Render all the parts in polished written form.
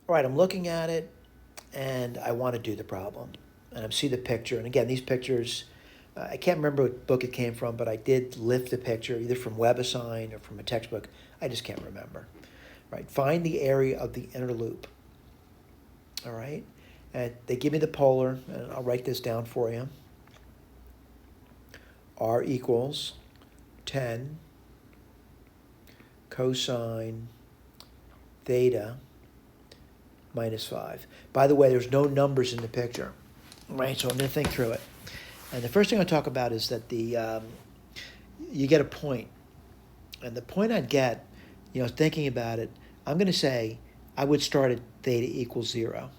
all right, I'm looking at it and I want to do the problem. And I see the picture. And again, these pictures, I can't remember what book it came from, but I did lift the picture either from WebAssign or from a textbook. I just can't remember. Right, find the area of the inner loop. All right, and they give me the polar, and I'll write this down for you. R equals 10 cosine theta minus 5. By the way, there's no numbers in the picture, right? So I'm going to think through it. And the first thing I'll talk about is that you get a point. And the point I'd get, thinking about it, I'm going to say I would start at theta equals 0.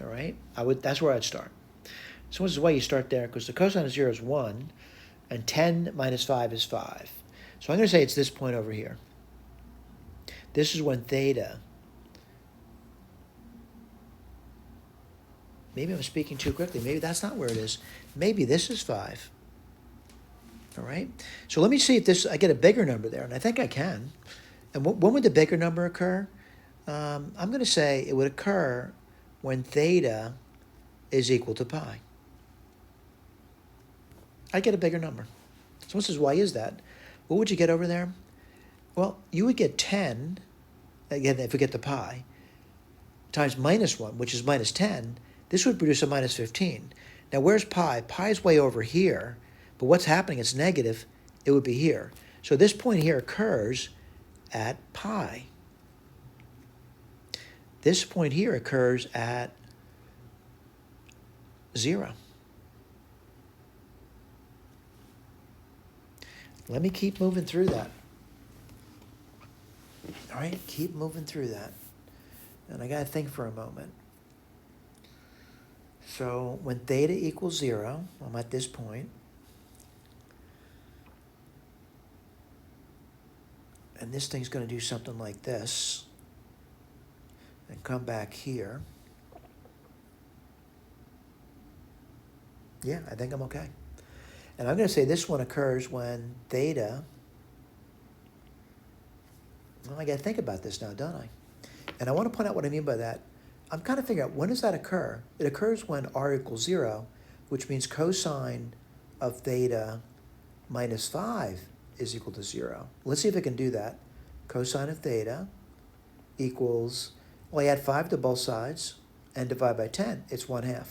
All right? That's where I'd start. So this is why you start there, because the cosine of 0 is 1, and 10 minus 5 is 5. So I'm going to say it's this point over here. This is when theta, maybe I'm speaking too quickly. Maybe that's not where it is. Maybe this is 5. All right? So let me see if I get a bigger number there, and I think I can. And when would the bigger number occur? I'm going to say it would occur when theta is equal to pi. I get a bigger number. So one says, why is that? What would you get over there? Well, you would get 10, again, if we get the pi, times minus 1, which is minus 10. This would produce a minus 15. Now, where's pi? Pi is way over here, but what's happening? It's negative. It would be here. So this point here occurs at pi. This point here occurs at 0. Let me keep moving through that. All right, keep moving through that. And I got to think for a moment. So when theta equals 0, I'm at this point. And this thing's going to do something like this. And come back here. Yeah, I think I'm okay. And I'm going to say this one occurs when theta, well, I got to think about this now, don't I? And I want to point out what I mean by that. I'm kind of figuring out, when does that occur? It occurs when r equals 0, which means cosine of theta minus 5 is equal to 0. Let's see if I can do that. Cosine of theta equals, well, I add 5 to both sides and divide by 10. It's 1/2.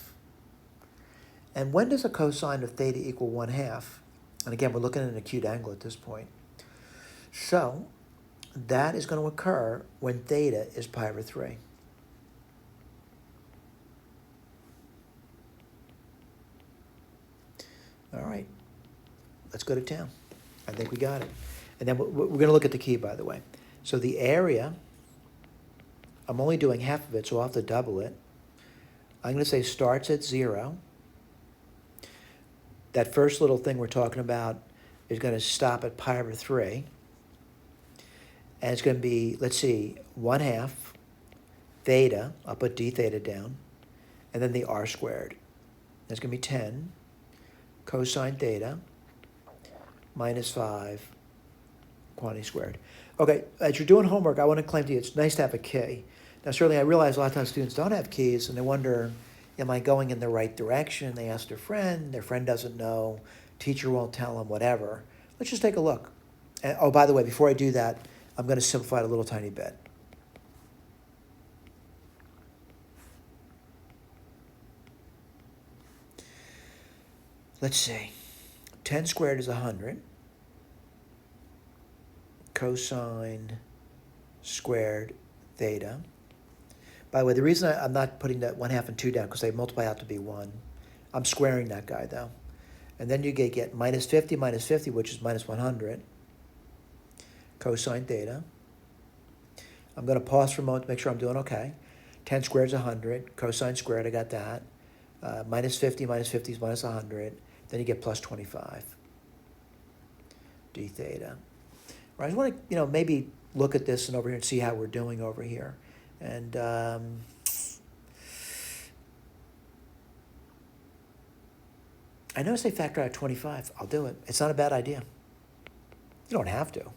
And when does a cosine of theta equal 1/2? And again, we're looking at an acute angle at this point. So that is going to occur when theta is pi over 3. All right, let's go to town. I think we got it. And then we're going to look at the key, by the way. So the area, I'm only doing half of it, so I'll have to double it. I'm going to say starts at 0. That first little thing we're talking about is going to stop at pi over 3. And it's going to be, let's see, 1/2 theta. I'll put d theta down. And then the r squared. That's going to be 10 cosine theta minus 5 quantity squared. Okay, as you're doing homework, I want to claim to you, it's nice to have a key. Now, certainly I realize a lot of times students don't have keys, and they wonder, am I going in the right direction? They ask their friend doesn't know, teacher won't tell them, whatever. Let's just take a look. And, oh, by the way, before I do that, I'm going to simplify it a little tiny bit. Let's see. 10 squared is 100. Cosine squared theta. By the way, the reason I'm not putting that 1/2 and 2 down, because they multiply out to be 1. I'm squaring that guy, though. And then you get minus 50, which is minus 100. Cosine theta. I'm going to pause for a moment to make sure I'm doing okay. 10 squared is 100. Cosine squared, I got that. Minus 50 is minus 100. Then you get plus 25. D theta. Right, I just want to, maybe look at this and over here and see how we're doing over here. And I notice they factor out 25. I'll do it. It's not a bad idea. You don't have to.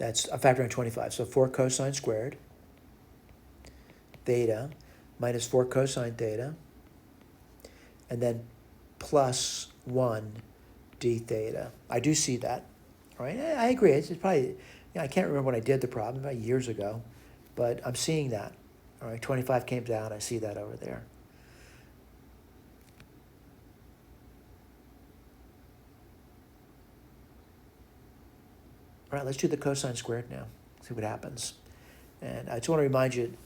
That's a factor of 25. So 4 cosine squared theta minus 4 cosine theta, and then plus 1 d theta. I do see that, right? I agree. It's probably, I can't remember when I did the problem, about years ago, but I'm seeing that. All right, 25 came down. I see that over there. All right, let's do the cosine squared now. See what happens. And I just want to remind you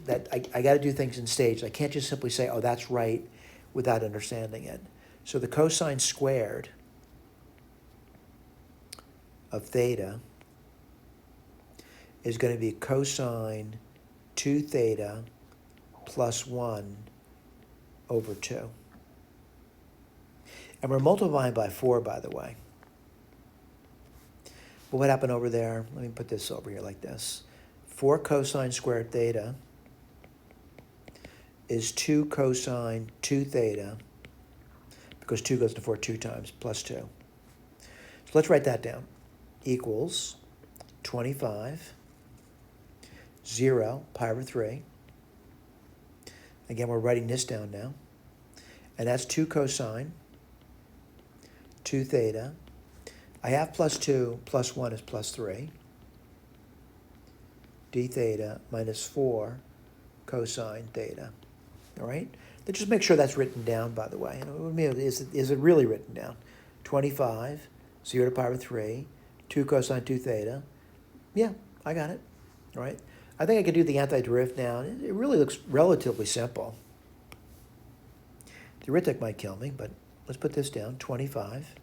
that I got to do things in stages. I can't just simply say, oh, that's right, without understanding it. So the cosine squared of theta is going to be cosine 2 theta plus 1 over 2. And we're multiplying by 4, by the way. But what happened over there? Let me put this over here like this. 4 cosine squared theta is 2 cosine 2 theta, because 2 goes to 4 2 times, plus 2. So let's write that down. Equals 25, 0, pi over 3. Again, we're writing this down now. And that's 2 cosine 2 theta. I have plus 2, plus 1 is plus 3. D theta minus 4 cosine theta. All right? Let's just make sure that's written down, by the way. Is it really written down? 25, 0 to pi over 3, 2 cosine 2 theta. Yeah, I got it. All right? I think I can do the antiderivative now. It really looks relatively simple. The arithmetic might kill me, but let's put this down, 25.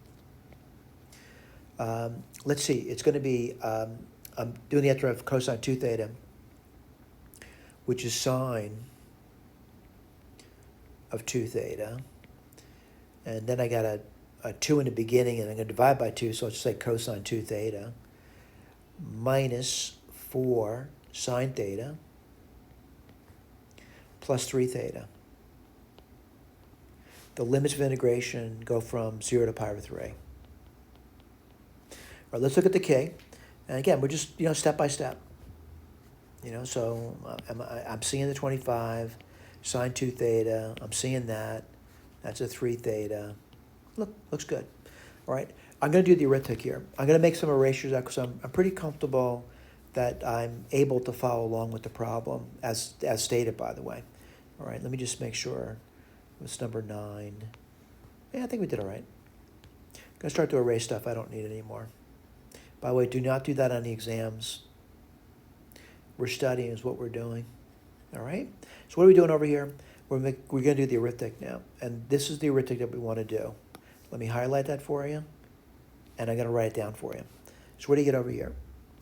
Let's see, it's going to be, I'm doing the antiderivative of cosine 2 theta, which is sine of 2 theta. And then I got a 2 in the beginning, and I'm going to divide by 2, so let's say cosine 2 theta minus 4 sine theta plus 3 theta. The limits of integration go from 0 to pi over 3. All right, let's look at the k. And again, we're just, step by step. So I'm seeing the 25, sine 2 theta. I'm seeing that. That's a 3 theta. Looks good. All right, I'm going to do the arithmetic here. I'm going to make some erasures out because I'm pretty comfortable that I'm able to follow along with the problem as stated, by the way. All right, let me just make sure. It's number 9. Yeah, I think we did all right. I'm going to start to erase stuff I don't need anymore. By the way, do not do that on the exams. We're studying is what we're doing. All right? So what are we doing over here? We're going to do the arithmetic now. And this is the arithmetic that we want to do. Let me highlight that for you. And I'm going to write it down for you. So what do you get over here?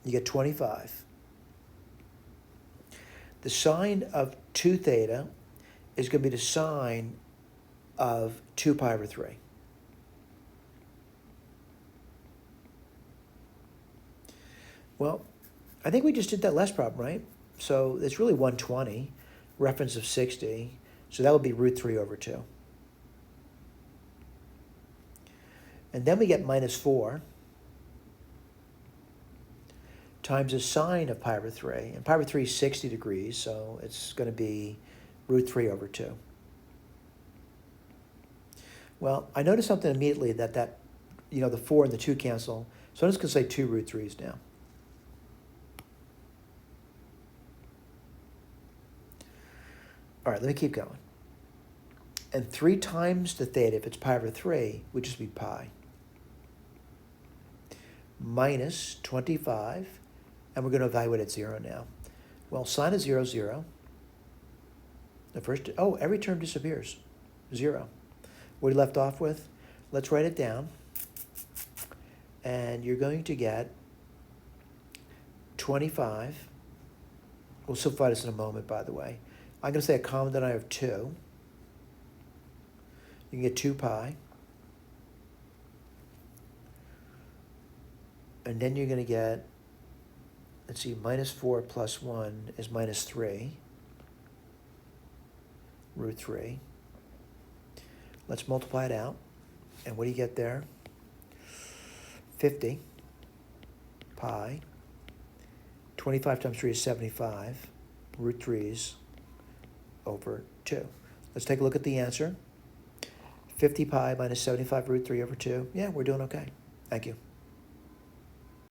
You get 25. The sine of 2 theta is going to be the sine of 2 pi over 3. Well, I think we just did that last problem, right? So it's really 120, reference of 60. So that would be root 3 over 2. And then we get minus 4 times the sine of pi over 3. And pi over 3 is 60 degrees, so it's going to be root 3 over 2. Well, I noticed something immediately that the 4 and the 2 cancel. So I'm just going to say 2 root 3's now. All right, let me keep going. And 3 times the theta, if it's pi over 3, would just be pi. Minus 25, and we're going to evaluate at 0 now. Well, sine of 0 is 0. The first, every term disappears. 0. What are you left off with? Let's write it down. And you're going to get 25. We'll simplify this in a moment, by the way. I'm going to say a common denominator of 2. You can get 2 pi. And then you're going to get, let's see, minus 4 plus 1 is minus 3. Root 3. Let's multiply it out. And what do you get there? 50 pi 25 times 3 is 75. Root 3's over 2. Let's take a look at the answer. 50 pi minus 75 root 3 over 2. Yeah, we're doing okay. Thank you.